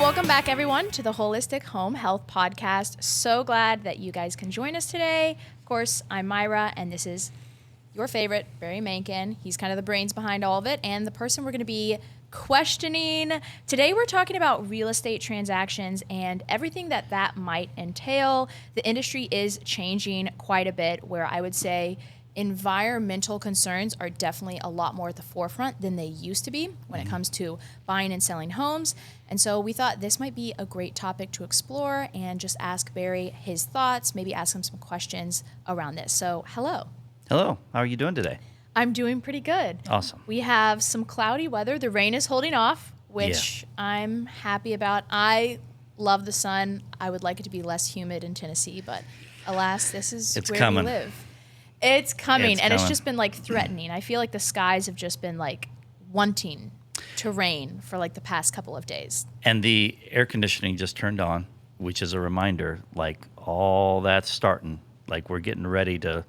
Welcome back, everyone, to the Holistic Home Health Podcast. So glad that you guys can join us today. Of course, I'm Myra, and this is your favorite, Barry Mankin. He's kind of the brains behind all of it, and the person we're going to be questioning. Today, we're talking about real estate transactions and everything that might entail. The industry is changing quite a bit, where I would say environmental concerns are definitely a lot more at the forefront than they used to be when it comes to buying and selling homes. And so we thought this might be a great topic to explore and just ask Barry his thoughts, maybe ask him some questions around this. So hello. Hello. How are you doing today? I'm doing pretty good. Awesome. We have some cloudy weather. The rain is holding off, which I'm happy about. I love the sun. I would like it to be less humid in Tennessee, but alas, this is where we live. It's coming, and it's just been like threatening. I feel like the skies have just been like wanting to rain for like the past couple of days. And the air conditioning just turned on, which is a reminder, like all that's starting. Like we're getting ready to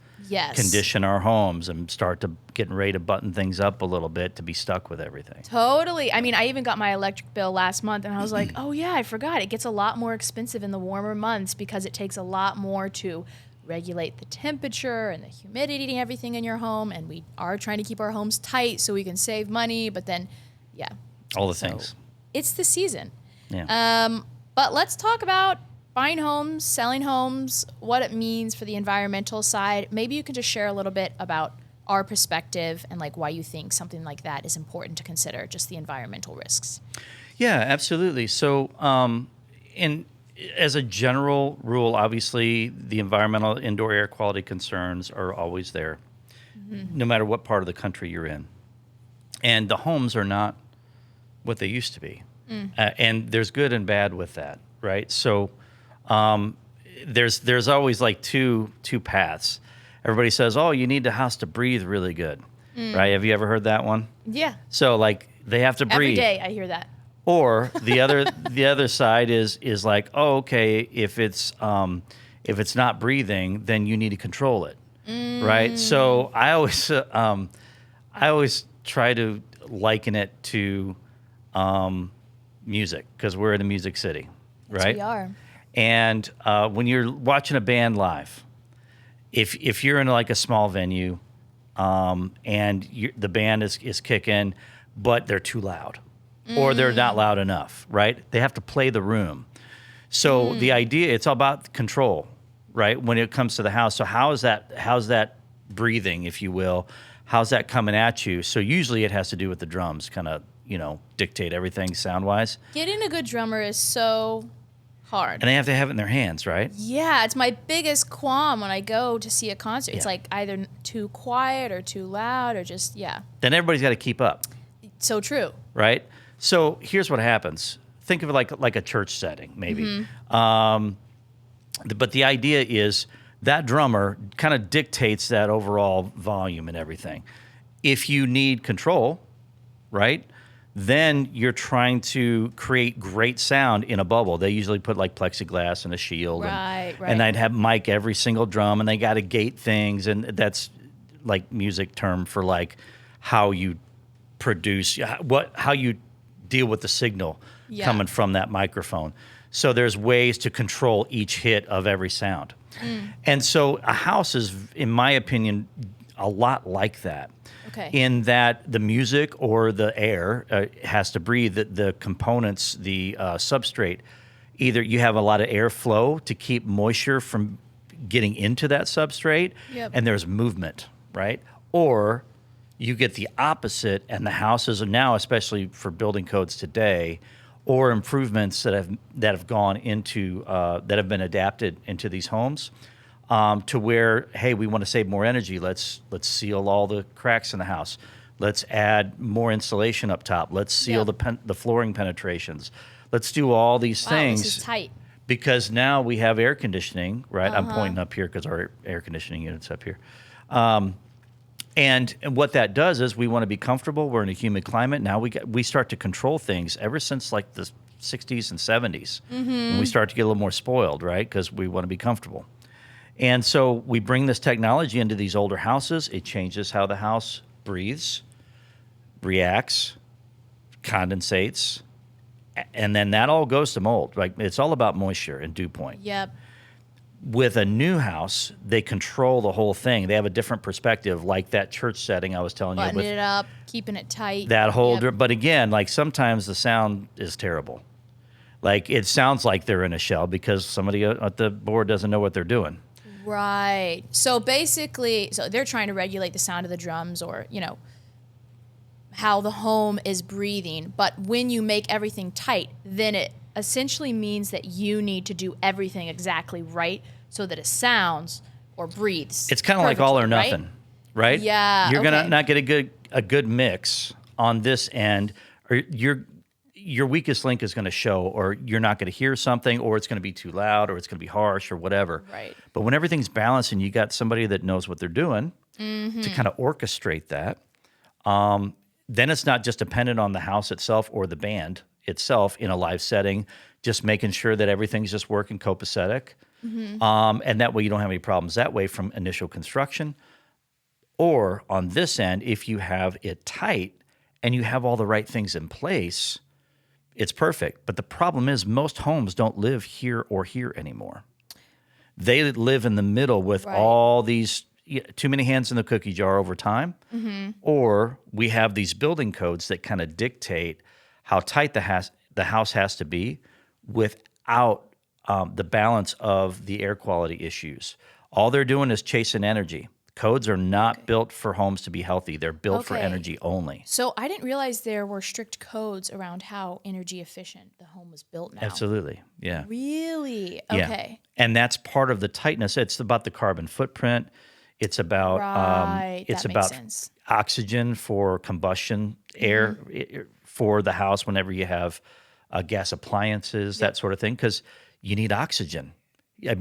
condition our homes and start to getting ready to button things up a little bit to be stuck with everything. Totally. I mean, I even got my electric bill last month, and I was like, oh yeah, I forgot. It gets a lot more expensive in the warmer months because it takes a lot more to regulate the temperature and the humidity and everything in your home, and we are trying to keep our homes tight so we can save money, but then all the things. It's the season. But let's talk about buying homes, selling homes, what it means for the environmental side. Maybe you can just share a little bit about our perspective and like why you think something like that is important to consider, just the environmental risks. Yeah, absolutely. So as a general rule, obviously, the environmental indoor air quality concerns are always there, no matter what part of the country you're in. And the homes are not what they used to be. And there's good and bad with that, right? So there's always like two paths. Everybody says, oh, you need the house to breathe really good, right? Have you ever heard that one? Yeah. So like they have to breathe. Every day I hear that. Or the other side is like, oh, okay, if it's not breathing, then you need to control it, right? So I always try to liken it to music because we're in a music city, right? Yes, we are. And when you're watching a band live, if you're in like a small venue, and the band is kicking, but they're too loud. Or they're not loud enough, right? They have to play the room. So the idea, it's all about control, right? When it comes to the house. So how's that breathing, if you will? How's that coming at you? So usually it has to do with the drums, kind of, dictate everything sound-wise. Getting a good drummer is so hard. And they have to have it in their hands, right? Yeah, it's my biggest qualm when I go to see a concert. Yeah. It's like either too quiet or too loud or just, Then everybody's got to keep up. So true. Right? So here's what happens. Think of it like a church setting, maybe. But the idea is that drummer kind of dictates that overall volume and everything. If you need control, right, then you're trying to create great sound in a bubble. They usually put like plexiglass and a shield. Right. And they'd have mic every single drum, and they got to gate things. And that's like music term for like how you produce, how you deal with the signal coming from that microphone. So there's ways to control each hit of every sound. And so a house is, in my opinion, a lot like that. Okay. In that the music or the air has to breathe, the components, the substrate, either you have a lot of airflow to keep moisture from getting into that substrate, and there's movement, right? Or you get the opposite, and the houses are now, especially for building codes today, or improvements that have gone into that have been adapted into these homes, to where, hey, we want to save more energy. Let's seal all the cracks in the house. Let's add more insulation up top. Let's seal the flooring penetrations. Let's do all these things. This is tight. Because now we have air conditioning, right? I'm pointing up here because our air conditioning unit's up here. And what that does is we want to be comfortable. We're in a humid climate. Now we start to control things ever since like the 60s and 70s. And we start to get a little more spoiled, right? Because we want to be comfortable. And so we bring this technology into these older houses. It changes how the house breathes, reacts, condensates, And then that all goes to mold. Like it's all about moisture and dew point. Yep. With a new house, they control the whole thing. They have a different perspective, like that church setting I was telling you Buttoning with it up, keeping it tight. that whole. Yep. But again, like sometimes the sound is terrible. Like it sounds like they're in a shell because somebody at the board doesn't know what they're doing. Right. So basically, they're trying to regulate the sound of the drums or, how the home is breathing. But when you make everything tight, then it essentially means that you need to do everything exactly right so that it sounds or breathes. It's kind of like all or perfectly, nothing, right? Yeah, You're okay. gonna not get a good mix on this end, or your weakest link is going to show, or you're not going to hear something, or it's going to be too loud, or it's going to be harsh, or whatever. Right. But when everything's balanced and you got somebody that knows what they're doing Mm-hmm. to kind of orchestrate that, then it's not just dependent on the house itself or the band itself in a live setting, just making sure that everything's just working copacetic. Mm-hmm. And that way you don't have any problems that way from initial construction. Or on this end, if you have it tight and you have all the right things in place, it's perfect. But the problem is most homes don't live here or here anymore. They live in the middle with Right. all these too many hands in the cookie jar over time. Mm-hmm. Or we have these building codes that kind of dictate how tight the house has to be without the balance of the air quality issues. All they're doing is chasing energy. Codes are not built for homes to be healthy. They're built for Okay. energy only. So I didn't realize there were strict codes around how energy efficient the home was built now. Absolutely. Yeah. Really? Yeah. Okay. And that's part of the tightness. It's about the carbon footprint. It's about Right. it's That makes about sense. oxygen for combustion air for the house whenever you have gas appliances, that sort of thing, because you need oxygen.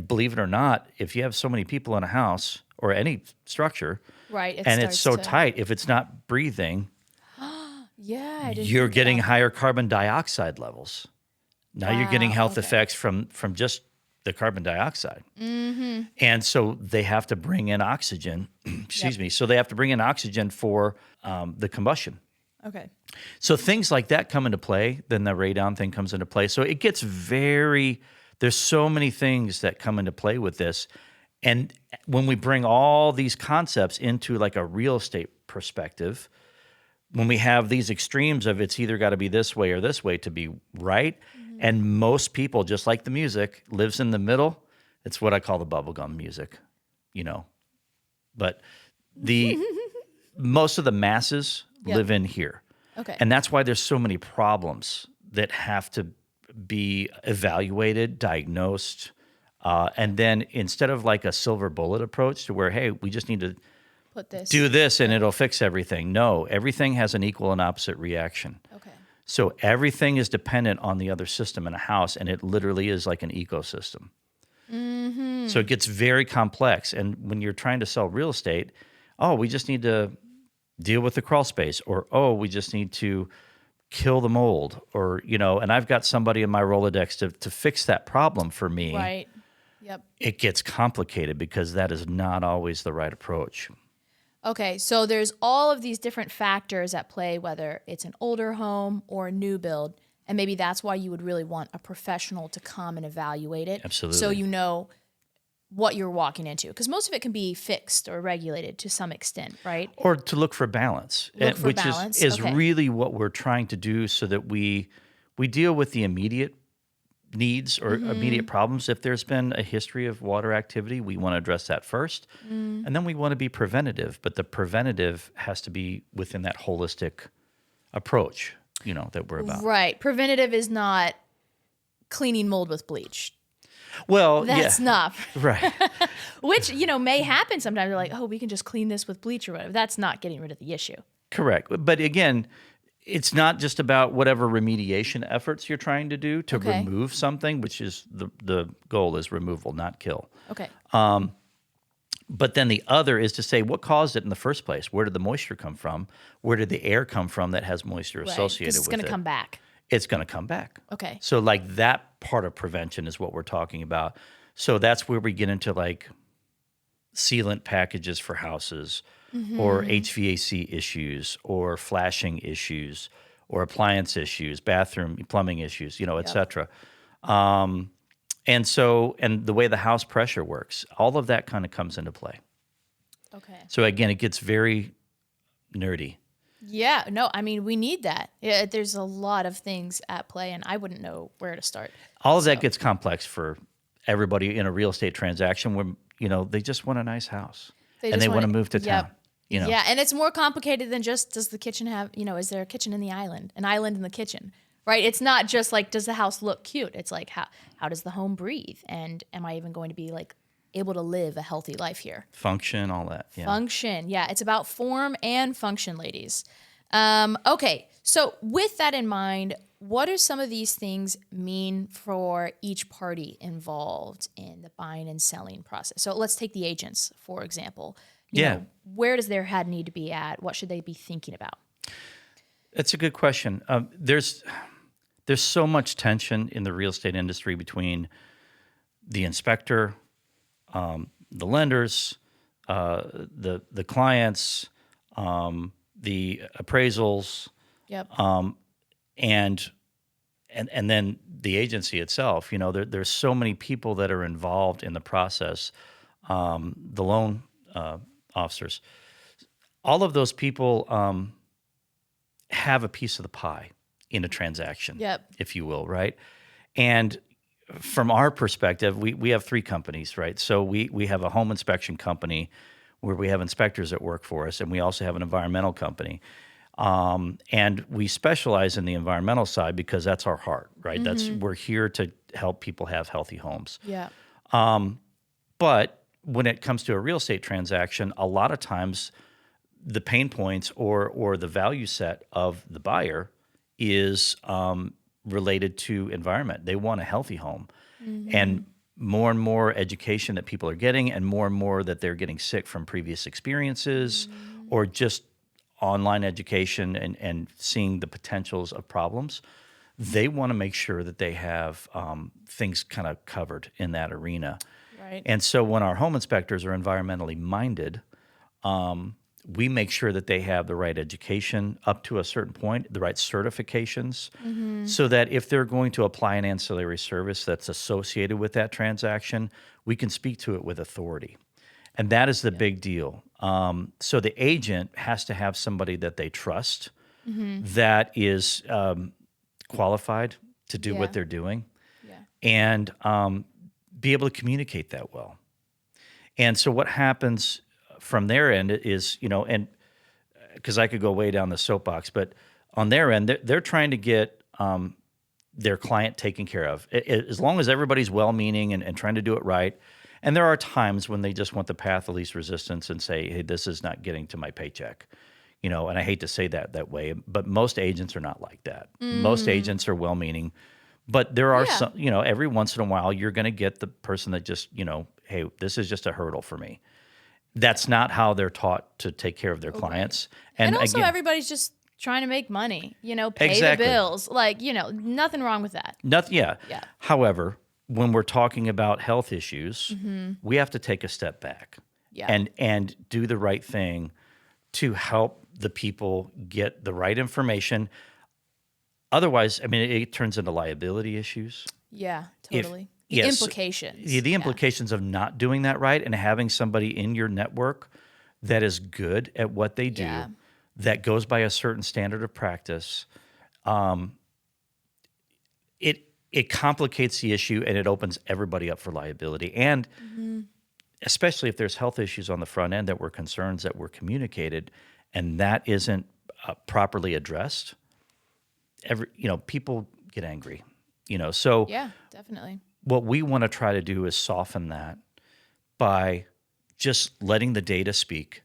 Believe it or not, if you have so many people in a house or any structure, Right. and it's so to, tight, if it's not breathing, Yeah. I didn't you're think getting about higher carbon dioxide levels. Now you're getting Wow, health okay. effects from just the carbon dioxide. Mm-hmm. And so they have to bring in oxygen, excuse me. So they have to bring in oxygen for the combustion. that. Okay. So things like that come into play. Then the radon thing comes into play. So it gets there's so many things that come into play with this. And when we bring all these concepts into like a real estate perspective, when we have these extremes of it's either got to be this way or this way to be right, and most people, just like the music, lives in the middle. It's what I call the bubblegum music, But the most of the masses Yep. live in here. Okay. And that's why there's so many problems that have to be evaluated, diagnosed, and then instead of like a silver bullet approach to where, hey, we just need to Put this. do this and it'll fix everything. No, everything has an equal and opposite reaction. Okay. So everything is dependent on the other system in a house, and it literally is like an ecosystem. Mm-hmm. So it gets very complex. And when you're trying to sell real estate, we just need to deal with the crawl space, or we just need to kill the mold, or and I've got somebody in my Rolodex to fix that problem for me. Right. Yep. It gets complicated because that is not always the right approach. Okay, so there's all of these different factors at play, whether it's an older home or a new build, and maybe that's why you would really want a professional to come and evaluate it. Absolutely. So you know what you're walking into, because most of it can be fixed or regulated to some extent, right? Or to look for balance, Look for which balance, is okay. really what we're trying to do, so that we deal with the immediate needs or immediate problems. If there's been a history of water activity, we want to address that first, and then we want to be preventative. But the preventative has to be within that holistic approach, that we're about. Right. Preventative is not cleaning mold with bleach. Well, That's yeah, not. right. Which, may happen sometimes. They're like, oh, we can just clean this with bleach or whatever. That's not getting rid of the issue. Correct. But again, it's not just about whatever remediation efforts you're trying to do to Okay. remove something, which is the goal is removal, not kill. Okay. But then the other is to say, what caused it in the first place? Where did the moisture come from? Where did the air come from that has moisture Right. associated 'Cause it's with going it? to come back. It's going to come back. Okay. So like that part of prevention is what we're talking about. So that's where we get into like sealant packages for houses, or HVAC issues, or flashing issues, or appliance issues, bathroom, plumbing issues, et Yep. cetera. And the way the house pressure works, all of that kind of comes into play. Okay. So again, it gets very nerdy. Yeah, no, I mean, we need that. Yeah, there's a lot of things at play, and I wouldn't know where to start. All of that So, gets complex for everybody in a real estate transaction where, they just want a nice house they and just they want want to to, move to town, yep. Yeah, and it's more complicated than just does the kitchen have, is there a kitchen in the island? An island in the kitchen, right? It's not just like, does the house look cute? It's like, how does the home breathe? And am I even going to be like able to live a healthy life here? function, all that. Yeah. Function. Yeah, it's about form and function, ladies. Okay, so with that in mind, what do some of these things mean for each party involved in the buying and selling process? So let's take the agents, for example. Yeah. Where does their head need to be at? What should they be thinking about? That's a good question. There's so much tension in the real estate industry between the inspector, the lenders, the clients, the appraisals, Yep. and then the agency itself. There's so many people that are involved in the process. The loan officers, all of those people have a piece of the pie in a transaction, Yep. if you will, right? And from our perspective, we have three companies, right? So we have a home inspection company where we have inspectors that work for us, and we also have an environmental company. And we specialize in the environmental side because that's our heart, right? We're here to help people have healthy homes. Yeah. But when it comes to a real estate transaction, a lot of times the pain points or the value set of the buyer is related to environment. They want a healthy home. And more education that people are getting, and more that they're getting sick from previous experiences or just online education and seeing the potentials of problems. They want to make sure that they have things kind of covered in that arena. Right. And so when our home inspectors are environmentally minded, we make sure that they have the right education up to a certain point, the right certifications, so that if they're going to apply an ancillary service that's associated with that transaction, we can speak to it with authority. And that is the big deal. So the agent has to have somebody that they trust, that is qualified to do Yeah. what they're doing, Yeah. and be able to communicate that well. And so what happens from their end is, and because I could go way down the soapbox, but on their end, they're trying to get their client taken care of. As long as everybody's well-meaning and trying to do it right. And there are times when they just want the path of least resistance and say, hey, this is not getting to my paycheck. And I hate to say that way, but most agents are not like that. Most agents are well-meaning. But there are Yeah. some, every once in a while, you're going to get the person that just, hey, this is just a hurdle for me. That's not how they're taught to take care of their clients. And also, again, everybody's just trying to make money, pay Exactly. the bills. Like, nothing wrong with that. nothing. Yeah. Yeah. However, when we're talking about health issues, we have to take a step back Yeah. and do the right thing to help the people get the right information. Otherwise, it turns into liability issues. Yeah, totally. The Yes, implications. the implications of not doing that right and having somebody in your network that is good at what they do, Yeah. that goes by a certain standard of practice, it complicates the issue and it opens everybody up for liability. And especially if there's health issues on the front end that were concerns that were communicated and that isn't properly addressed, people get angry. So Yeah, definitely. what we want to try to do is soften that by just letting the data speak,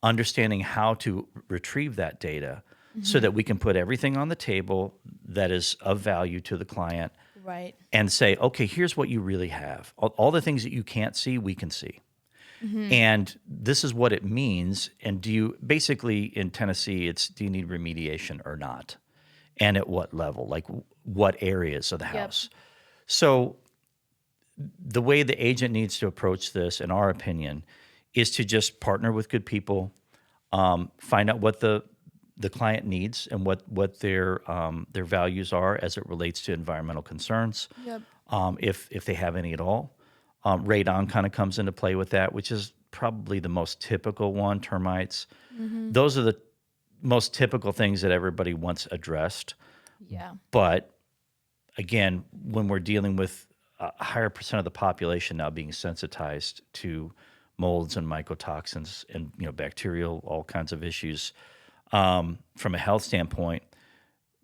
understanding how to retrieve that data so that we can put everything on the table that is of value to the client Right. and say, okay, here's what you really have. All the things that you can't see, we can see. And this is what it means. And basically in Tennessee, do you need remediation or not? And at what level? Like what areas of the house? So the way the agent needs to approach this, in our opinion, is to just partner with good people, find out what the the client needs and what their values are as it relates to environmental concerns, Yep. if they have any at all. Radon kind of comes into play with that, which is probably the most typical one. Termites. Those are the most typical things that everybody wants addressed. Yeah. But again, when we're dealing with a higher percent of the population now being sensitized to molds and mycotoxins and bacterial, all kinds of issues, from a health standpoint,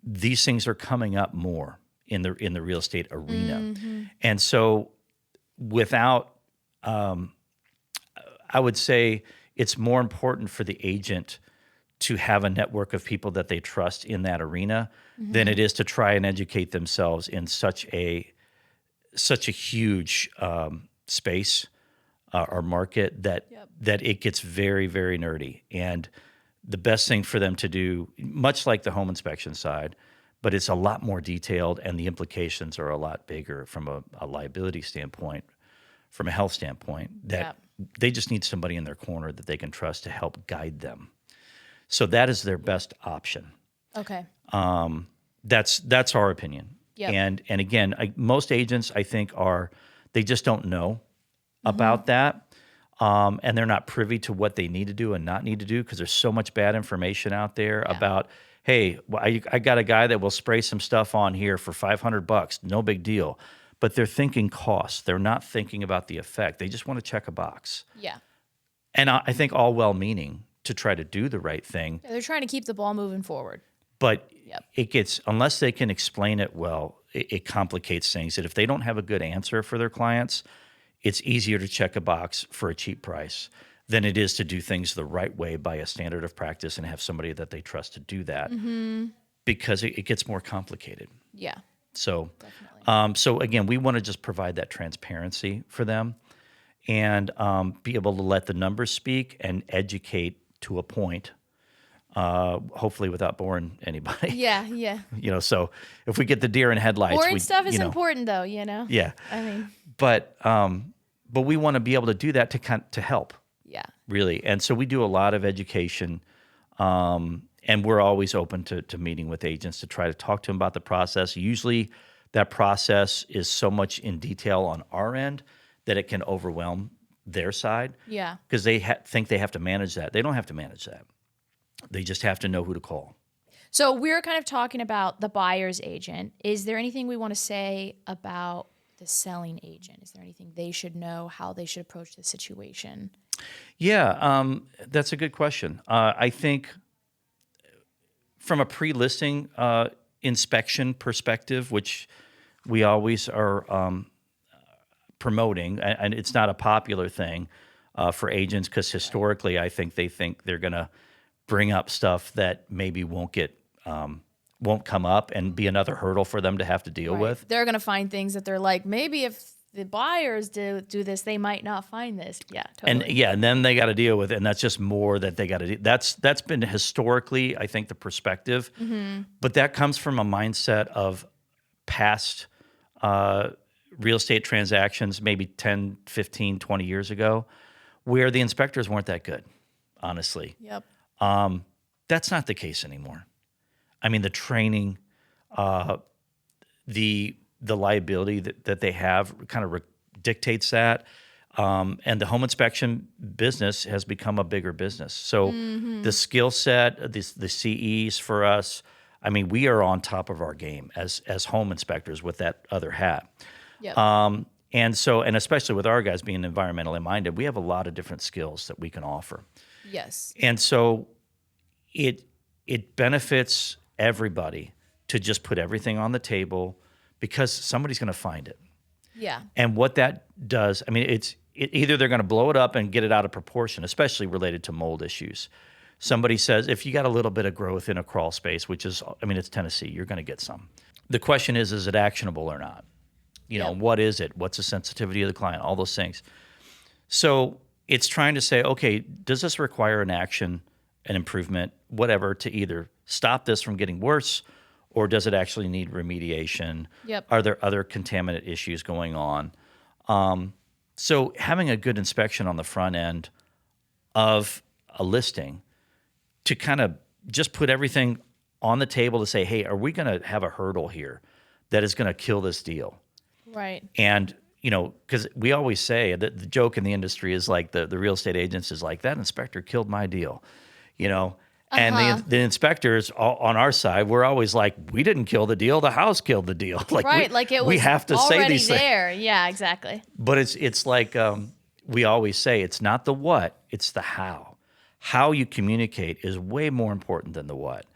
these things are coming up more in the real estate arena. And so without, I would say it's more important for the agent to have a network of people that they trust in that arena than it is to try and educate themselves in such a huge space or market that Yep. that it gets very, very nerdy. And the best thing for them to do, much like the home inspection side, but it's a lot more detailed and the implications are a lot bigger from a liability standpoint, from a health standpoint, that they just need somebody in their corner that they can trust to help guide them. So that is their best option. Okay. That's our opinion. Yep. And again, most agents, I think, they just don't know about that. And they're not privy to what they need to do and not need to do because there's so much bad information out there about, hey, well, I got a guy that will spray some stuff on here for $500, no big deal. But they're thinking cost. They're not thinking about the effect. They just want to check a box. Yeah. And I think all well-meaning to try to do the right thing. They're trying to keep the ball moving forward. But it gets, unless they can explain it well, it complicates things. That if they don't have a good answer for their clients, it's easier to check a box for a cheap price than it is to do things the right way by a standard of practice and have somebody that they trust to do that, because it gets more complicated. Yeah. So, Definitely. so again, we want to just provide that transparency for them and be able to let the numbers speak and educate to a point, hopefully without boring anybody. Yeah. Yeah. So if we get the deer in headlights, Boring stuff is important, though. Yeah. I mean. But we want to be able to do that to help. Yeah. Really. And so we do a lot of education, and we're always open to meeting with agents to try to talk to them about the process. Usually that process is so much in detail on our end that it can overwhelm their side. Yeah. Because they think they have to manage that. They don't have to manage that. They just have to know who to call. So we're kind of talking about the buyer's agent. Is there anything we want to say about the selling agent? Is there anything they should know, how they should approach the situation? Yeah, that's a good question. I think from a pre-listing inspection perspective, which we always are promoting, and it's not a popular thing for agents because historically I think they think they're going to bring up stuff that maybe won't come up and be another hurdle for them to have to deal with. They're going to find things that they're like, maybe if the buyers do this, they might not find this. Yeah, totally. And then they got to deal with it, and that's just more that they got to do. That's been historically, I think, the perspective. But that comes from a mindset of past real estate transactions, maybe 10, 15, 20 years ago, where the inspectors weren't that good, honestly. Yep. That's not the case anymore. I mean, the training, the liability that they have kind of dictates that. And the home inspection business has become a bigger business. So the skill set, the CEs for us, I mean, we are on top of our game as home inspectors with that other hat. Yep. And especially with our guys being environmentally minded, we have a lot of different skills that we can offer. Yes. And so it benefits everybody to just put everything on the table because somebody's going to find it. Yeah. And what that does, I mean, either they're going to blow it up and get it out of proportion, especially related to mold issues. Somebody says, if you got a little bit of growth in a crawl space, which is, I mean, it's Tennessee, you're going to get some. The question is it actionable or not? What is it? What's the sensitivity of the client? All those things. So it's trying to say, okay, does this require an action, an improvement, whatever, to either stop this from getting worse, or does it actually need remediation? Yep. Are there other contaminant issues going on? So having a good inspection on the front end of a listing to kind of just put everything on the table to say, hey, are we going to have a hurdle here that is going to kill this deal? Right. And, because we always say that the joke in the industry is like the real estate agents is like, that inspector killed my deal, and the inspectors on our side, we're always like, we didn't kill the deal, the house killed the deal. Like, right. Like it was we have to say already these things. there. Yeah, exactly. But it's like we always say, it's not the what, it's the how. How you communicate is way more important than the what.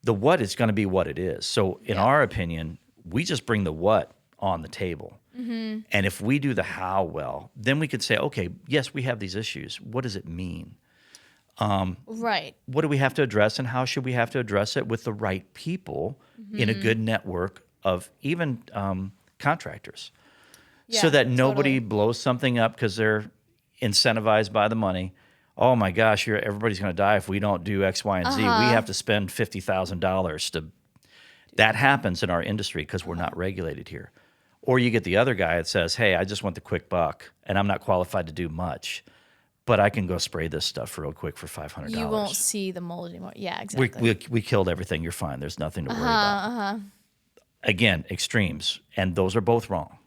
The what is going to be what it is. So in our opinion, we just bring the what on the table. And if we do the how well, then we could say, okay, yes, we have these issues. What does it mean? Right. What do we have to address, and how should we have to address it with the right people in a good network of even contractors, so that nobody blows something up because they're incentivized by the money. Oh my gosh, everybody's going to die if we don't do X, Y, and Z. We have to spend $50,000 to. That happens in our industry because we're not regulated here. Or you get the other guy that says, hey, I just want the quick buck, and I'm not qualified to do much, but I can go spray this stuff real quick for $500. You won't see the mold anymore. Yeah, exactly. We killed everything. You're fine. There's nothing to worry about. Again, extremes, and those are both wrong.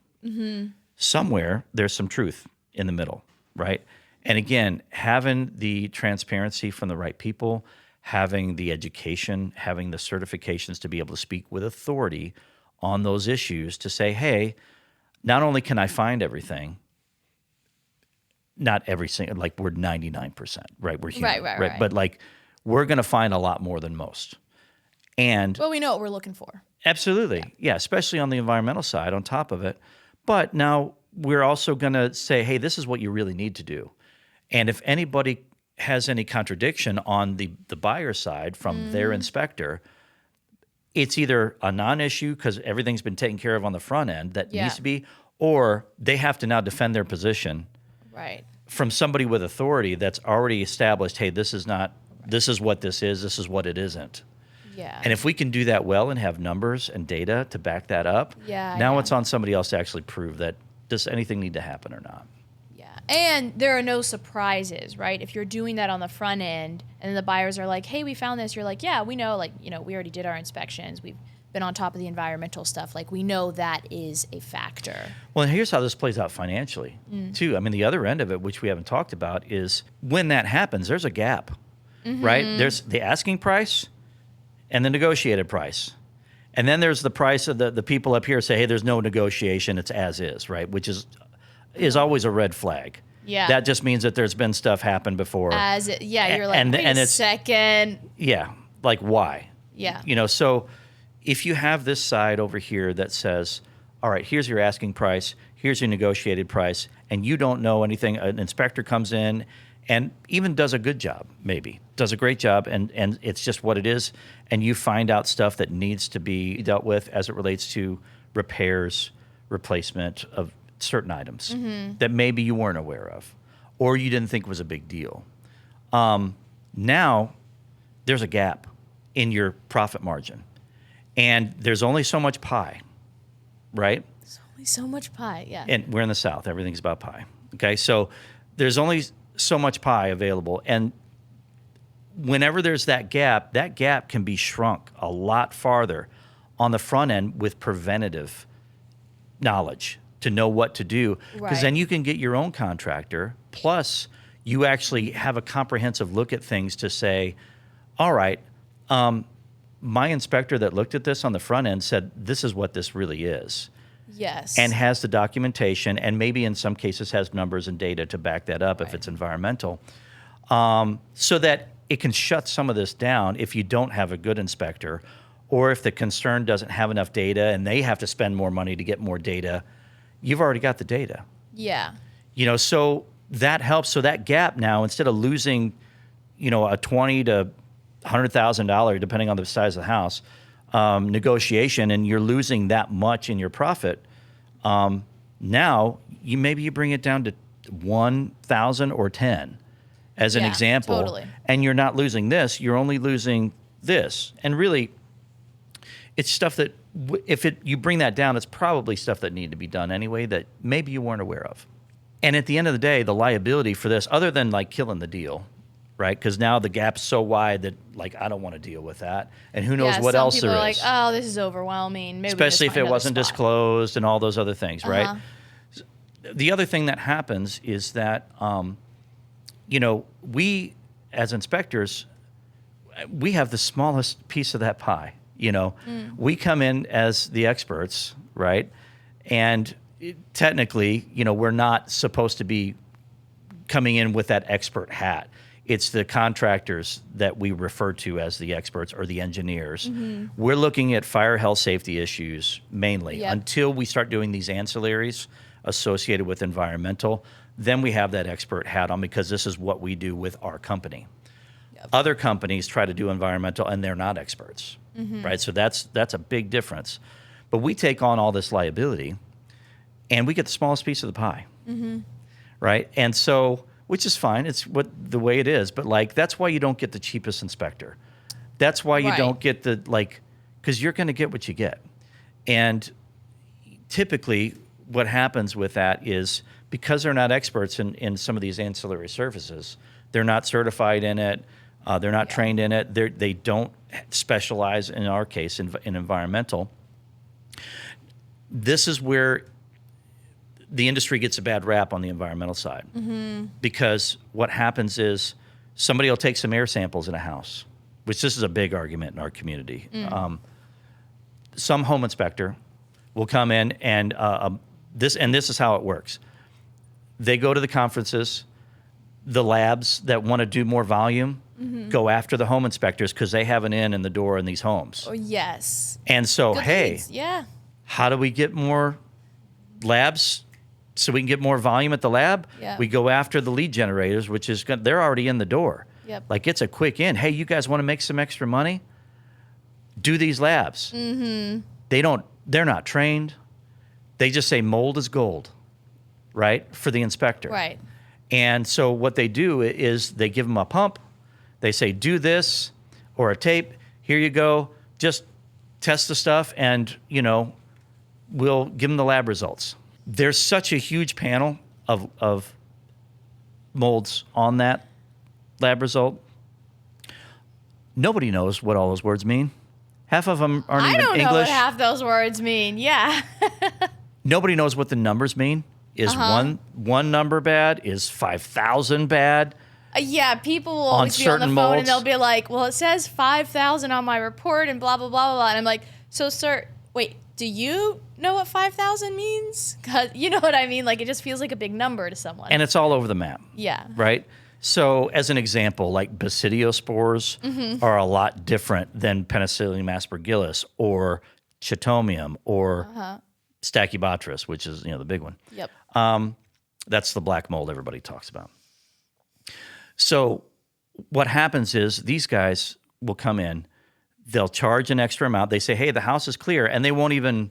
Somewhere there's some truth in the middle, right? And again, having the transparency from the right people, having the education, having the certifications to be able to speak with authority on those issues, to say, hey, not only can I find everything, not every single, like we're 99%, right? We're human, right. But like we're going to find a lot more than most. And well, we know what we're looking for. Absolutely. Yeah, especially on the environmental side on top of it. But now we're also going to say, hey, this is what you really need to do. And if anybody has any contradiction on the buyer side from their inspector, it's either a non-issue because everything's been taken care of on the front end that needs to be, or they have to now defend their position from somebody with authority that's already established, hey, this is what this is what it isn't. Yeah. And if we can do that well and have numbers and data to back that up, now it's on somebody else to actually prove that does anything need to happen or not. And there are no surprises, right? If you're doing that on the front end and then the buyers are like, hey, we found this. You're like, yeah, we know, we already did our inspections. We've been on top of the environmental stuff. Like, we know that is a factor. Well, and here's how this plays out financially, too. I mean, the other end of it, which we haven't talked about, is when that happens, there's a gap, right? There's the asking price and the negotiated price. And then there's the price of the people up here say, hey, there's no negotiation. It's as is, right? Which is always a red flag. Yeah. That just means that there's been stuff happen before. You're like, wait a second. Yeah, like why? Yeah. So if you have this side over here that says, all right, here's your asking price, here's your negotiated price, and you don't know anything, an inspector comes in and even does a good job, maybe, does a great job, and it's just what it is, and you find out stuff that needs to be dealt with as it relates to repairs, replacement of certain items that maybe you weren't aware of or you didn't think was a big deal. Now there's a gap in your profit margin, and there's only so much pie, right? There's only so much pie, yeah. And we're in the South. Everything's about pie, okay? So there's only so much pie available, and whenever there's that gap can be shrunk a lot farther on the front end with preventative knowledge to know what to do, because then you can get your own contractor, plus you actually have a comprehensive look at things to say, all right, my inspector that looked at this on the front end said this is what this really is. Yes. And has the documentation, and maybe in some cases has numbers and data to back that up if it's environmental, so that it can shut some of this down if you don't have a good inspector, or if the concern doesn't have enough data and they have to spend more money to get more data. You've already got the data. Yeah. So that helps. So that gap now, instead of losing, a $20,000 to $100,000, depending on the size of the house, negotiation, and you're losing that much in your profit, now you bring it down to 1,000 or 10 as an example. Totally. And you're not losing this, you're only losing this. And really, it's stuff that you bring that down, it's probably stuff that needed to be done anyway that maybe you weren't aware of. And at the end of the day, the liability for this, other than like killing the deal, right? Because now the gap's so wide that like I don't want to deal with that, and who knows Yeah, what some else people there are is. like, oh, this is overwhelming. Maybe we can just Especially if find it another wasn't spot. disclosed and all those other things, right? Uh-huh. The other thing that happens is that, we as inspectors, we have the smallest piece of that pie. We come in as the experts, right? And technically, we're not supposed to be coming in with that expert hat. It's the contractors that we refer to as the experts or the engineers. We're looking at fire, health, safety issues mainly Yep. until we start doing these ancillaries associated with environmental. Then we have that expert hat on because this is what we do with our company. Yep. Other companies try to do environmental and they're not experts, right? So that's a big difference. But we take on all this liability and we get the smallest piece of the pie, right? And so, which is fine. It's the way it is. But like, that's why you don't get the cheapest inspector. That's why you Right. don't get because you're going to get what you get. And typically what happens with that is because they're not experts in some of these ancillary services, they're not certified in it. They're not trained in it. They don't specialize, in our case, in environmental. This is where the industry gets a bad rap on the environmental side. Because what happens is somebody will take some air samples in a house, which this is a big argument in our community. Some home inspector will come in and this is how it works. They go to the conferences. The labs that want to do more volume go after the home inspectors because they have an in the door in these homes. Oh, yes. And so, Good hey, leads. Yeah. how do we get more labs so we can get more volume at the lab? Yeah. We go after the lead generators, which is they're already in the door. Yep. Like it's a quick in. Hey, you guys want to make some extra money? Do these labs. They're not trained. They just say mold is gold, right? For the inspector. Right. And so what they do is they give them a pump. They say, do this or a tape. Here you go. Just test the stuff and, we'll give them the lab results. There's such a huge panel of molds on that lab result. Nobody knows what all those words mean. Half of them aren't I even don't English. know what half those words mean. Yeah. Nobody knows what the numbers mean. Is one number bad? Is 5,000 bad? Yeah, people will always be on the certain phone and molds. they'll be like, well, it says 5,000 on my report and blah, blah, blah, blah, blah. And I'm like, so, sir, wait, do you know what 5,000 means? 'Cause you know what I mean? Like, it just feels like a big number to someone. And it's all over the map. Yeah. Right? So, as an example, like basidiospores are a lot different than Penicillium aspergillus or Chitomium or Stachybotrys, which is, the big one. Yep. That's the black mold everybody talks about. So what happens is these guys will come in, they'll charge an extra amount. They say, hey, the house is clear, and they won't even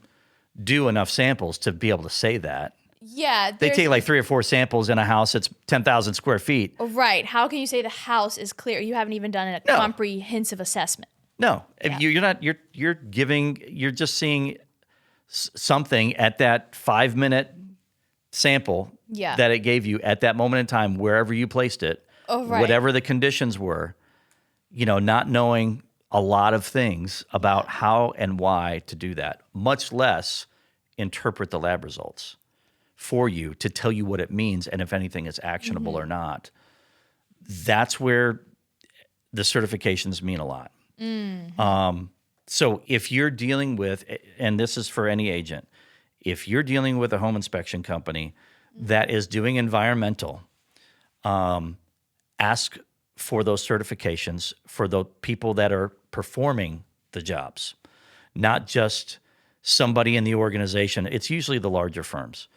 do enough samples to be able to say that. Yeah. They take like 3 or 4 samples in a house that's 10,000 square feet. Right. How can you say the house is clear? You haven't even done a No. comprehensive assessment. No, Yeah. you're just seeing something at that 5-minute sample Yeah. that it gave you at that moment in time, wherever you placed it, Oh, right. whatever the conditions were, not knowing a lot of things about how and why to do that, much less interpret the lab results for you to tell you what it means and if anything is actionable or not. That's where the certifications mean a lot. So if you're dealing with, and this is for any agent, if you're dealing with a home inspection company that is doing environmental, ask for those certifications for the people that are performing the jobs, not just somebody in the organization. It's usually the larger firms.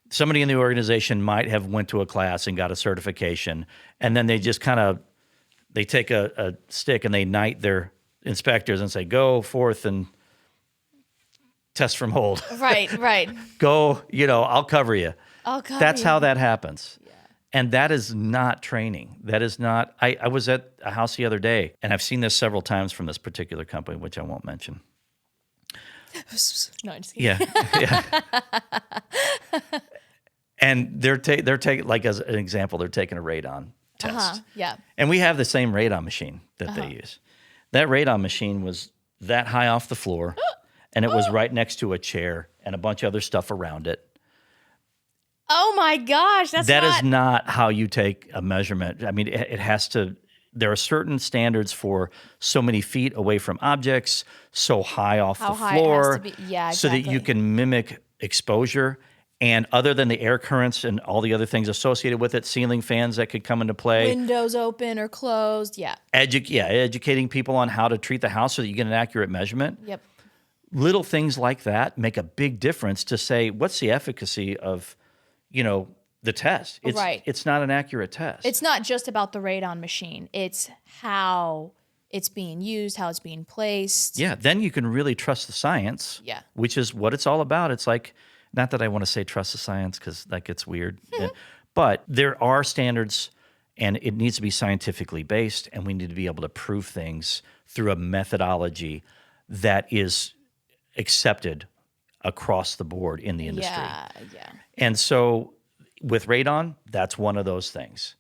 Somebody in the organization might have went to a class and got a certification, and then they just they take a stick and they knight their inspectors and say, go forth and test for mold. Right. Go, I'll cover you. I'll cover That's you. how that happens. Yeah. And that is not training. That is not, I was at a house the other day, and I've seen this several times from this particular company, which I won't mention. No, I'm just kidding. Yeah. And they're taking, like as an example, they're taking a radon test. Yeah. And we have the same radon machine that they use. That radon machine was that high off the floor, and it was right next to a chair and a bunch of other stuff around it. Oh my gosh, That is not how you take a measurement. I mean, it has to. There are certain standards for so many feet away from objects, so high off how the high floor, it has to be. Yeah, so exactly. that you can mimic exposure. And other than the air currents and all the other things associated with it, ceiling fans that could come into play, Windows open or closed. Yeah. educating people on how to treat the house so that you get an accurate measurement. Yep. Little things like that make a big difference to say, what's the efficacy of, the test? Right. It's not an accurate test. It's not just about the radon machine. It's how it's being used, how it's being placed. Yeah, then you can really trust the science. Yeah. Which is what it's all about. It's like, not that I want to say trust the science because that gets weird, but there are standards and it needs to be scientifically based, and we need to be able to prove things through a methodology that is accepted across the board in the industry. Yeah. And so with radon, that's one of those things.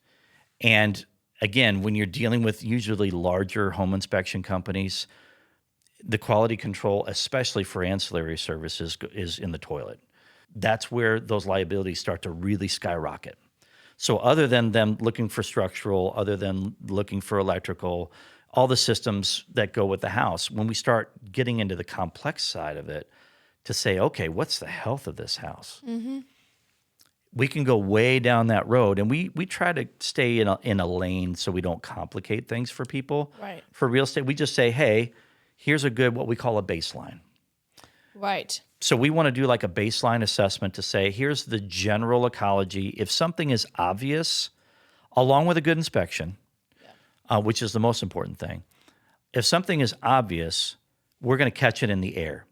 And again, when you're dealing with usually larger home inspection companies, the quality control, especially for ancillary services, is in the toilet. That's where those liabilities start to really skyrocket. So other than them looking for structural, other than looking for electrical, all the systems that go with the house, when we start getting into the complex side of it, to say, okay, what's the health of this house? We can go way down that road, and we try to stay in a lane so we don't complicate things for people. Right. For real estate, we just say, hey, here's a good, what we call a baseline. Right. So we want to do like a baseline assessment to say, here's the general ecology. If something is obvious, along with a good inspection, which is the most important thing, if something is obvious, we're going to catch it in the air.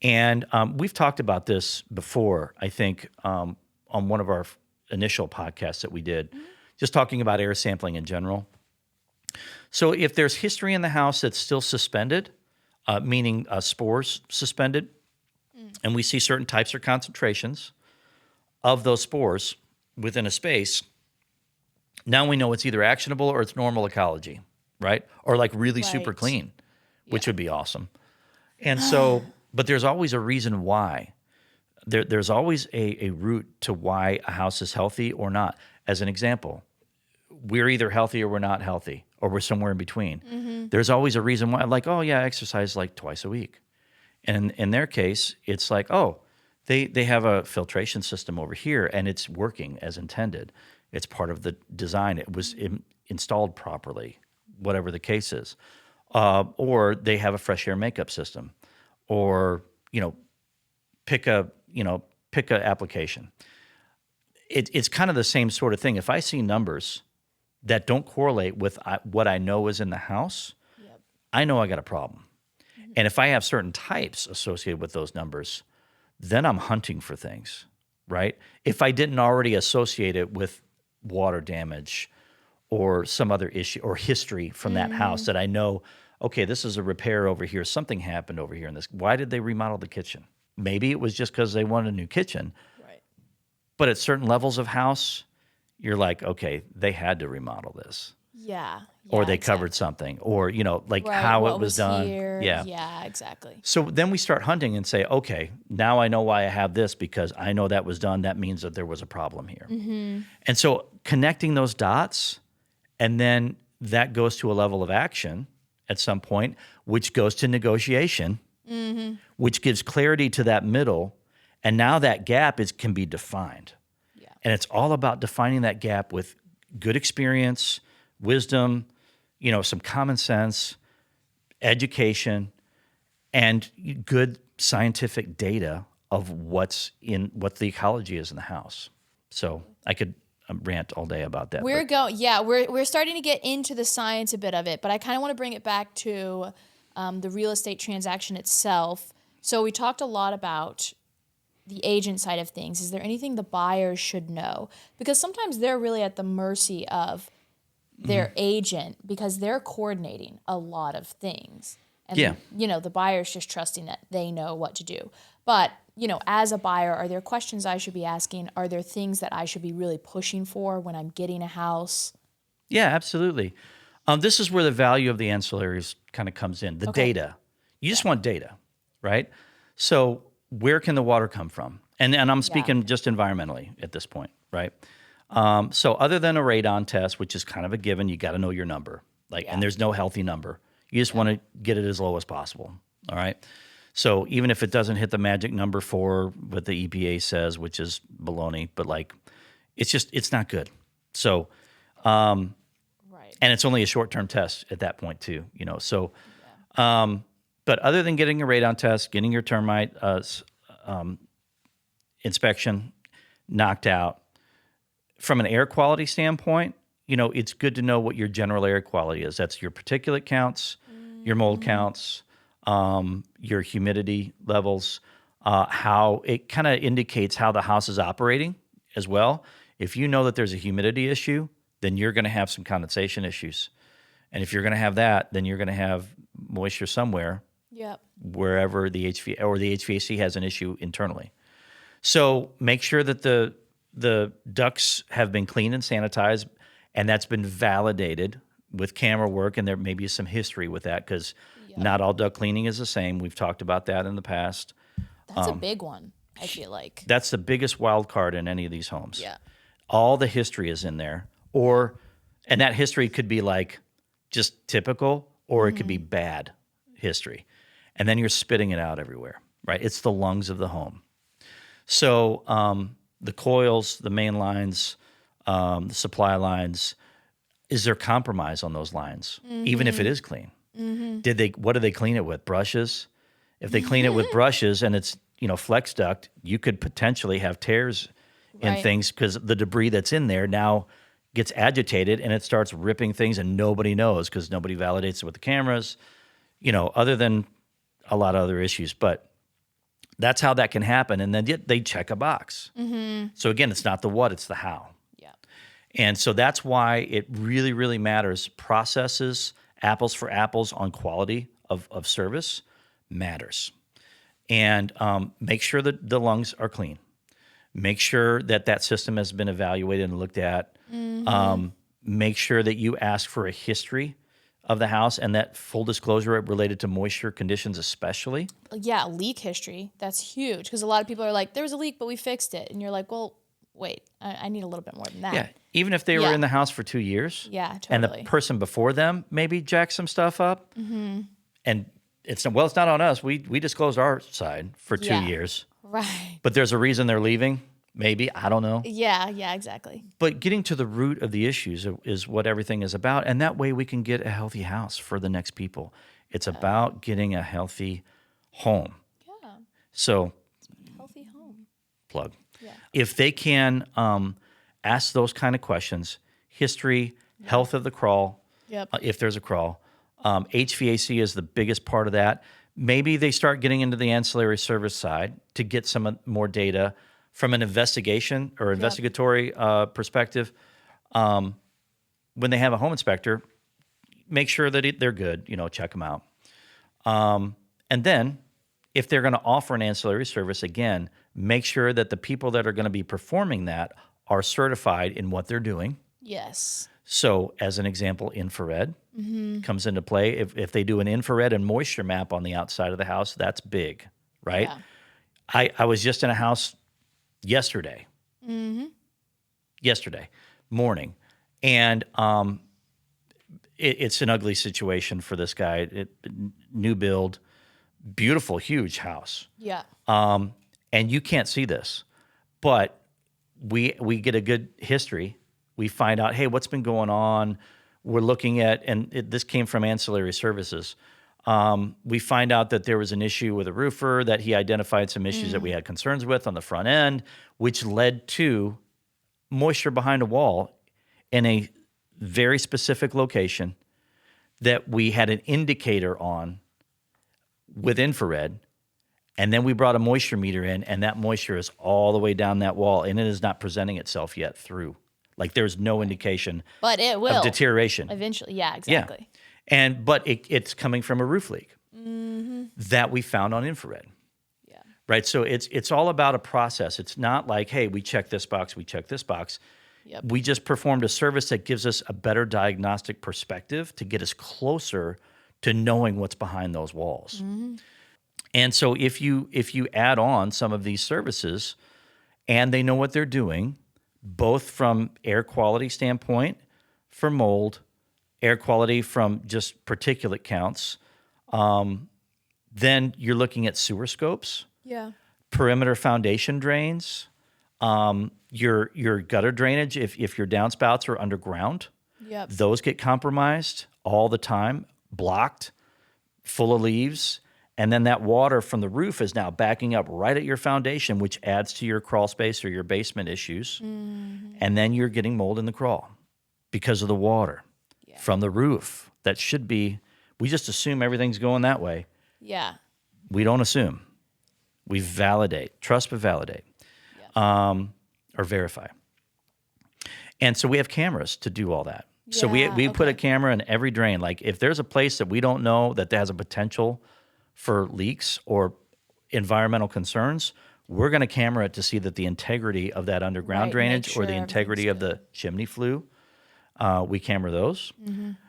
And we've talked about this before, I think, on one of our initial podcasts that we did, just talking about air sampling in general. So if there's history in the house that's still suspended, meaning spores suspended, and we see certain types or concentrations of those spores within a space, now we know it's either actionable or it's normal ecology, right? Or like really super Right. clean, which would be awesome. And so, but there's always a reason why. There's always a root to why a house is healthy or not. As an example, we're either healthy or we're not healthy, or we're somewhere in between. There's always a reason why, like, oh yeah, I exercise like twice a week. And in their case, it's like, oh, they have a filtration system over here and it's working as intended. It's part of the design. It was installed properly, whatever the case is. Or they have a fresh air makeup system, or, pick a application. It's kind of the same sort of thing. If I see numbers that don't correlate with what I know is in the house, I know I got a problem. And if I have certain types associated with those numbers, then I'm hunting for things, right? If I didn't already associate it with water damage or some other issue or history from that house that I know, okay, this is a repair over here, something happened over here in this. Why did they remodel the kitchen? Maybe it was just because they wanted a new kitchen. Right. But at certain levels of house, you're like, okay, they had to remodel this. Yeah. Or Yeah, they exactly. covered something, or, like Right, how what it was done. here. Yeah. Yeah, exactly. So then we start hunting and say, okay, now I know why I have this because I know that was done. That means that there was a problem here. And so connecting those dots, and then that goes to a level of action at some point, which goes to negotiation, which gives clarity to that middle. And now that gap can be defined. Yeah. And it's all about defining that gap with good experience, wisdom, some common sense, education, and good scientific data of what the ecology is in the house. So I could rant all day about that. We're starting to get into the science a bit of it, but I kind of want to bring it back to the real estate transaction itself. So we talked a lot about the agent side of things. Is there anything the buyers should know? Because sometimes they're really at the mercy of their agent because they're coordinating a lot of things. And, the buyer's just trusting that they know what to do. But, as a buyer, are there questions I should be asking? Are there things that I should be really pushing for when I'm getting a house? Yeah, absolutely. This is where the value of the ancillaries kind of comes in. The Okay. data. You just want data, right? So where can the water come from? And I'm Yeah. speaking just environmentally at this point, right? So other than a radon test, which is kind of a given, you got to know your number. Yeah. And there's no healthy number. You just want to get it as low as possible. All right. So even if it doesn't hit the magic number for what the EPA says, which is baloney, but like, it's not good. So, Right. and it's only a short-term test at that point too, So, Yeah. but other than getting a radon test, getting your termite inspection knocked out, from an air quality standpoint, it's good to know what your general air quality is. That's your particulate counts, your mold counts, your humidity levels, how it kind of indicates how the house is operating as well. If you know that there's a humidity issue, then you're going to have some condensation issues. And if you're going to have that, then you're going to have moisture somewhere, Yep. wherever the HVAC has an issue internally. So make sure that the ducts have been cleaned and sanitized, and that's been validated with camera work, and there may be some history with that because not all duct cleaning is the same. We've talked about that in the past. That's a big one, I feel like. That's the biggest wild card in any of these homes. Yeah. All the history is in there, and that history could be like just typical, or it could be bad history. And then you're spitting it out everywhere, right? It's the lungs of the home. So the coils, the main lines, the supply lines, is there compromise on those lines, even if it is clean? What do they clean it with? Brushes? If they clean it with brushes and it's, flex duct, you could potentially have tears in Right. things because the debris that's in there now gets agitated and it starts ripping things and nobody knows because nobody validates it with the cameras, other than a lot of other issues. But that's how that can happen. And then they check a box. So again, it's not the what, it's the how. Yeah. And so that's why it really, really matters. Processes, apples for apples on quality of service matters. And make sure that the lungs are clean. Make sure that system has been evaluated and looked at. Make sure that you ask for a history of the house and that full disclosure related to moisture conditions especially. Yeah, leak history. That's huge because a lot of people are like, there was a leak, but we fixed it. And you're like, well, wait, I need a little bit more than that. Yeah, even if they were Yeah. in the house for 2 years. Yeah, And the totally. person before them maybe jacked some stuff up. And it's not on us. We disclosed our side for 2 Yeah. years. Right. But there's a reason they're leaving. Maybe, I don't know. Yeah, exactly. But getting to the root of the issues is what everything is about. And that way we can get a healthy house for the next people. It's about getting a healthy home. Yeah. So, Healthy home. plug. Yeah. If they can ask those kind of questions, history, health of the crawl, Yep. if there's a crawl, HVAC is the biggest part of that. Maybe they start getting into the ancillary service side to get some more data from an investigation or investigatory perspective. When they have a home inspector, make sure that they're good, check them out. And then if they're going to offer an ancillary service, again, make sure that the people that are going to be performing that are certified in what they're doing. Yes. So as an example, infrared comes into play. If they do an infrared and moisture map on the outside of the house, that's big, right? Yeah. I was just in a house yesterday morning, and it's an ugly situation for this guy. New build, beautiful, huge house. Yeah. And you can't see this, but we get a good history. We find out, hey, what's been going on? We're looking at, and this came from ancillary services. We find out that there was an issue with a roofer, that he identified some issues that we had concerns with on the front end, which led to moisture behind a wall in a very specific location that we had an indicator on with infrared. And then we brought a moisture meter in, and that moisture is all the way down that wall, and it is not presenting itself yet through. Like there's no indication But it will. of deterioration. Eventually. Yeah, exactly. But it's coming from a roof leak that we found on infrared. Yeah. Right. So it's all about a process. It's not like, hey, we check this box, we check this box. Yep. We just performed a service that gives us a better diagnostic perspective to get us closer to knowing what's behind those walls. And so if you add on some of these services and they know what they're doing, both from air quality standpoint for mold, air quality from just particulate counts, then you're looking at sewer scopes, Yeah. perimeter foundation drains, your gutter drainage if your downspouts are underground. Yep. Those get compromised all the time, blocked, full of leaves. And then that water from the roof is now backing up right at your foundation, which adds to your crawl space or your basement issues. And then you're getting mold in the crawl because of the water from the roof. That should be, we just assume everything's going that way. Yeah. We don't assume. We validate, trust but validate, or verify. And so we have cameras to do all that. So we put a camera in every drain. Like if there's a place that we don't know that has a potential for leaks or environmental concerns, we're going to camera it to see that the integrity of that underground drainage or the integrity of the chimney flue, we camera those.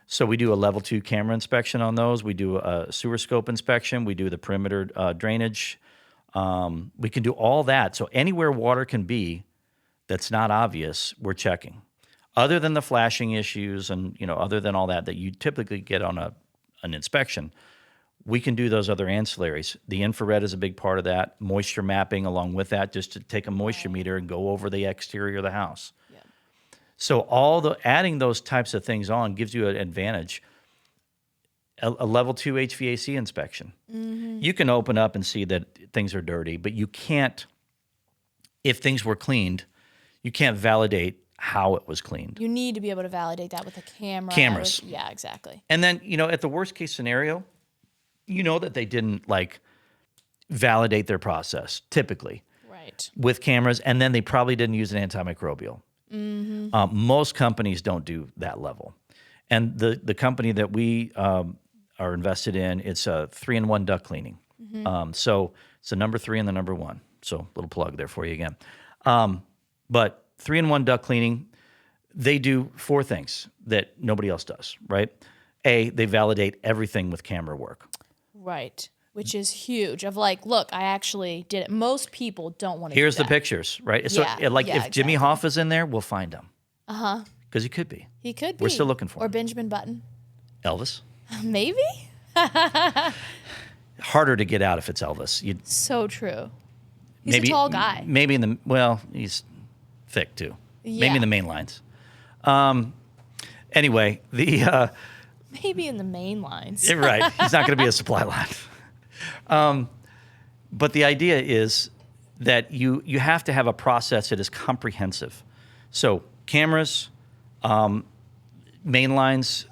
So we do a level 2 camera inspection on those. We do a sewer scope inspection. We do the perimeter drainage. We can do all that. So anywhere water can be that's not obvious, we're checking. Other than the flashing issues and, other than all that you typically get on an inspection, we can do those other ancillaries. The infrared is a big part of that. Moisture mapping along with that, just to take a moisture meter and go over the exterior of the house. Yep. So adding those types of things on gives you an advantage. A level 2 HVAC inspection. You can open up and see that things are dirty, but you can't, if things were cleaned, you can't validate how it was cleaned. You need to be able to validate that with a camera. Cameras. Yeah, exactly. And then, at the worst case scenario, that they didn't validate their process typically. Right. With cameras, and then they probably didn't use an antimicrobial. Most companies don't do that level. And the company that we are invested in, it's a 3-in-1 duct cleaning. So it's the number 3 and the number 1. So little plug there for you again. But 3-in-1 duct cleaning, they do 4 things that nobody else does, right? A, they validate everything with camera work. Right. Which is huge. Of look, I actually did it. Most people don't want to Here's do the pictures, right? So if Jimmy Hoff is in there, we'll find him. Because he could be. He could be. We're still looking for him. Or Benjamin Button. Elvis. Maybe. Harder to get out if it's Elvis. So true. He's a tall guy. Maybe he's thick too. Yeah. Maybe in the main lines. Anyway, maybe in the main lines. Right. He's not going to be a supply line. But the idea is that you have to have a process that is comprehensive. So cameras, main lines,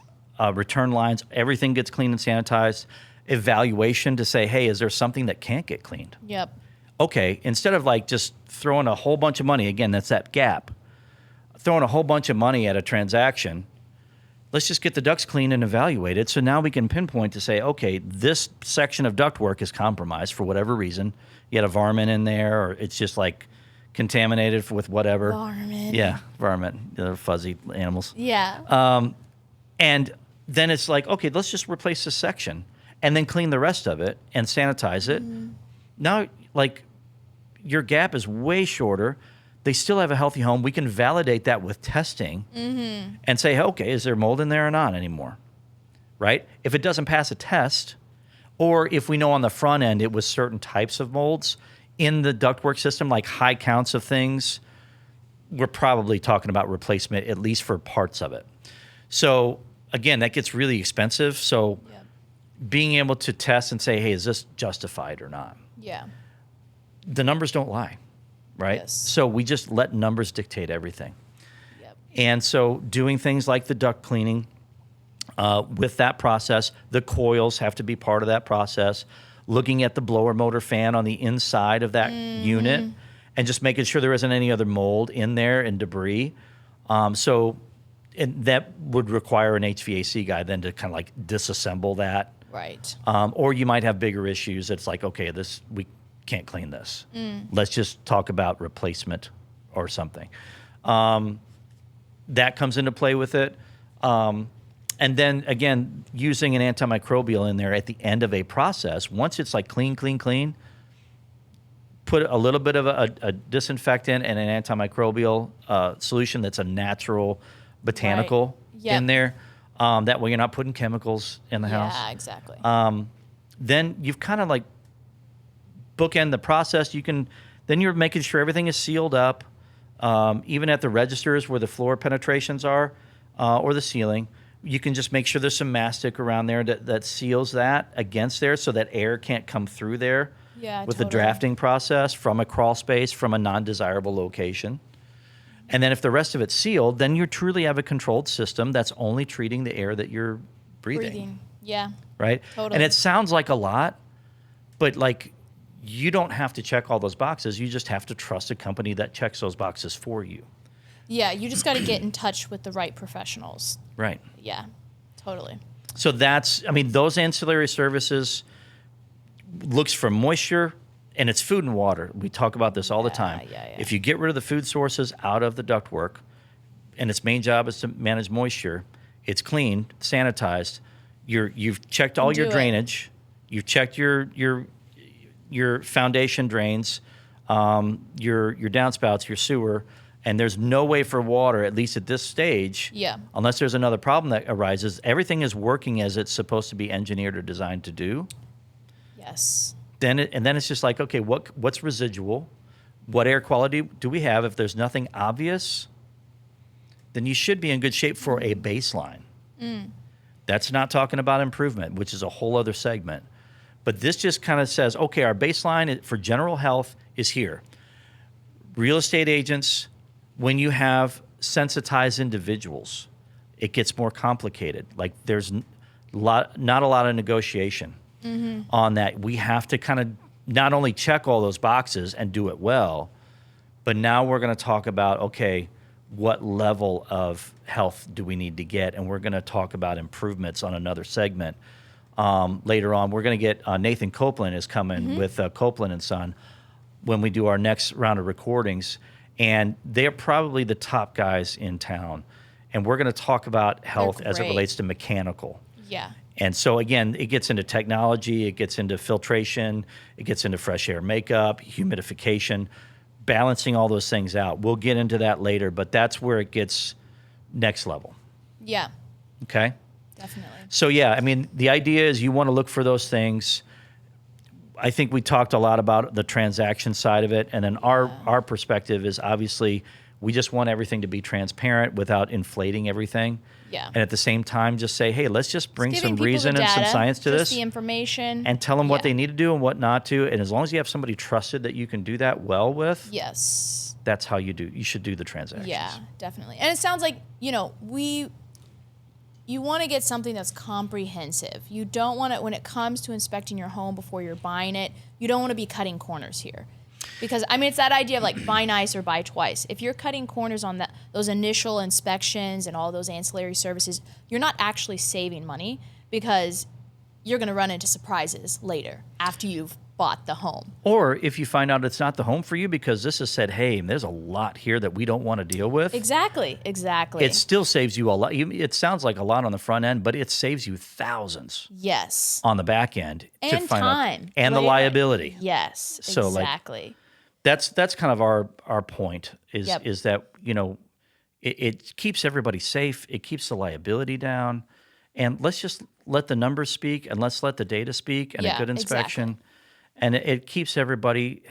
return lines, everything gets cleaned and sanitized. Evaluation to say, hey, is there something that can't get cleaned? Yep. Okay, instead of just throwing a whole bunch of money, again, that's that gap, throwing a whole bunch of money at a transaction, let's just get the ducts cleaned and evaluated. So now we can pinpoint to say, okay, this section of ductwork is compromised for whatever reason. You had a varmint in there, or it's just contaminated with whatever. Varmint. Yeah, varmint. They're fuzzy animals. Yeah. And then it's okay, let's just replace this section and then clean the rest of it and sanitize it. Now, your gap is way shorter. They still have a healthy home. We can validate that with testing and say, okay, is there mold in there or not anymore? Right? If it doesn't pass a test, or if we know on the front end it was certain types of molds in the ductwork system, like high counts of things, we're probably talking about replacement, at least for parts of it. So again, that gets really expensive. So being able to test and say, hey, is this justified or not? Yeah. The numbers don't lie, right? Yes. So we just let numbers dictate everything. Yep. And so doing things like the duct cleaning, with that process, the coils have to be part of that process. Looking at the blower motor fan on the inside of that unit and just making sure there isn't any other mold in there and debris. And that would require an HVAC guy then to kind of disassemble that. Right. Or you might have bigger issues. It's okay, we can't clean this. Let's just talk about replacement or something. that comes into play with it. And then again, using an antimicrobial in there at the end of a process, once it's like clean, put a little bit of a disinfectant and an antimicrobial solution that's a natural botanical in there. That way you're not putting chemicals in the house. Yeah, exactly. Then you've kind of like bookend the process. Then you're making sure everything is sealed up, even at the registers where the floor penetrations are, or the ceiling. You can just make sure there's some mastic around there that seals that against there so that air can't come through there with the drafting process from a crawl space from a non-desirable location. And then if the rest of it's sealed, then you truly have a controlled system that's only treating the air that you're breathing. Yeah. Right? Totally. And it sounds like a lot, but like you don't have to check all those boxes. You just have to trust a company that checks those boxes for you. Yeah, you just got to get in touch with the right professionals. Right. Yeah, totally. So those ancillary services looks for moisture, and it's food and water. We talk about this all the time. Yeah. If you get rid of the food sources out of the ductwork, and its main job is to manage moisture, it's clean, sanitized. You've checked all your drainage. You've checked your foundation drains, your downspouts, your sewer. And there's no way for water, at least at this stage, unless there's another problem that arises, everything is working as it's supposed to be engineered or designed to do. Yes. Then it's just like, okay, what's residual? What air quality do we have? If there's nothing obvious, then you should be in good shape for a baseline. That's not talking about improvement, which is a whole other segment. But this just kind of says, okay, our baseline for general health is here. Real estate agents, when you have sensitized individuals, it gets more complicated. Like there's not a lot of negotiation on that. We have to kind of not only check all those boxes and do it well, but now we're going to talk about, okay, what level of health do we need to get? And we're going to talk about improvements on another segment. Later on, we're going to get Nathan Copeland is coming with Copeland and Son when we do our next round of recordings. And they're probably the top guys in town. And we're going to talk about health as it relates to mechanical. Yeah. And so, again, it gets into technology, it gets into filtration, it gets into fresh air makeup, humidification, balancing all those things out. We'll get into that later, but that's where it gets next level. Yeah. Okay? Definitely. So, yeah, I mean, the idea is you want to look for those things. I think we talked a lot about the transaction side of it. And then our perspective is obviously we just want everything to be transparent without inflating everything. Yeah. And at the same time, just say, hey, let's just bring some reason and some science to this. The information. And tell them what they need to do and what not to. And as long as you have somebody trusted that you can do that well with. Yes. That's how you should do the transactions. Yeah, definitely. And it sounds like, you want to get something that's comprehensive. You don't want to, when it comes to inspecting your home before you're buying it, you don't want to be cutting corners here. Because, it's that idea of like buy nice or buy twice. If you're cutting corners on those initial inspections and all those ancillary services, you're not actually saving money because you're going to run into surprises later after you've bought the home. Or if you find out it's not the home for you because this has said, hey, there's a lot here that we don't want to deal with. Exactly. It still saves you a lot. It sounds like a lot on the front end, but it saves you thousands. Yes. On the back end. And to find time. Out, and the liability. Yes, so exactly. That's kind of our point is that, it keeps everybody safe. It keeps the liability down. And let's just let the numbers speak and let's let the data speak and a good inspection. Exactly. And it keeps everybody,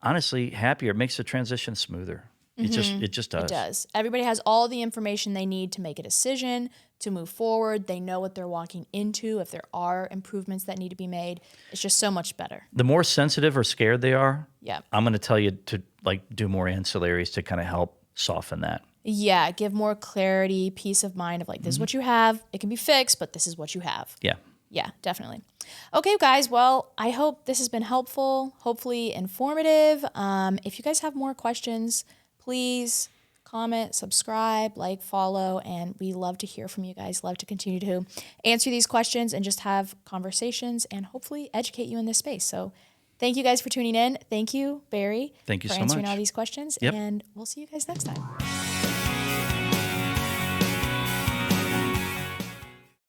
honestly, happier. It makes the transition smoother. It just does. It does. Everybody has all the information they need to make a decision, to move forward. They know what they're walking into. If there are improvements that need to be made, it's just so much better. The more sensitive or scared they are, I'm going to tell you to do more ancillaries to kind of help soften that. Yeah, give more clarity, peace of mind of this is what you have. It can be fixed, but this is what you have. Yeah. Yeah, definitely. Okay, guys. Well, I hope this has been helpful, hopefully informative. If you guys have more questions, please comment, subscribe, follow, and we love to hear from you guys. Love to continue to answer these questions and just have conversations and hopefully educate you in this space. So thank you guys for tuning in. Thank you, Barry. Thank you so much. For answering all these questions, and we'll see you guys next time.